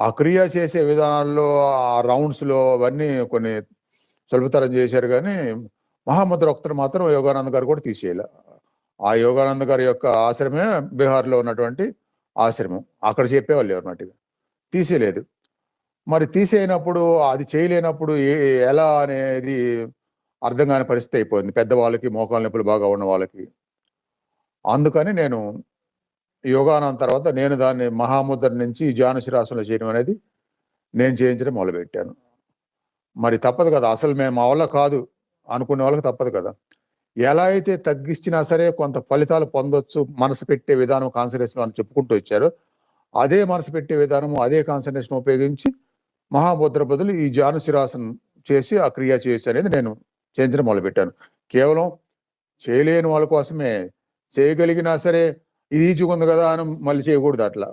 ఆ క్రియ చేసే విధానాల్లో, ఆ రౌండ్స్‌లో అవన్నీ కొన్ని సులభతరం చేశారు గానీ, మహాముద్ర ఒక్కటి మాత్రం యోగానంద గారు కూడా తీసేయలే. ఆ యోగానంద గారి యొక్క ఆశ్రమమే బీహార్‌లో ఉన్నటువంటి ఆశ్రమం. అక్కడ చెప్పేవాళ్ళన్నమాట ఇగ. తీసేయలేదు. మరి తీసేయనప్పుడు, అది చేయలేనప్పుడు ఎలా అనేది అర్థం కాని పరిస్థితి అయిపోయింది. పెద్దవాళ్ళకి మోకాళ్ళ నొప్పులు బాగా ఉన్న వాళ్ళకి. అందుకని నేను యోగానందం తర్వాత నేను దాన్ని మహాముద్ర నుంచి జ్ఞానశిరాసనంలో చేయడం అనేది నేను చేయించడం మొదలుపెట్టాను. మరి తప్పదు కదా! అసలు మా వల్ల కాదు అనుకునే వాళ్ళకి తప్పదు కదా! ఎలా అయితే తగ్గించినా సరే కొంత ఫలితాలు పొందొచ్చు, మనసు పెట్టే విధానం కాన్సంట్రేషన్ అని చెప్పుకుంటూ వచ్చారో, అదే మనసు పెట్టే విధానము, అదే కాన్సంట్రేషన్ ఉపయోగించి మహాముద్ర బదులు ఈ జ్ఞానశిరాసనం చేసి ఆ క్రియ చేయొచ్చు అనేది నేను చేయించడం మొదలుపెట్టాను. కేవలం చేయలేని వాళ్ళ కోసమే, చేయగలిగినా సరే ఇది ఈజీగా ఉంది కదా అని మళ్ళీ చేయకూడదు అట్లా.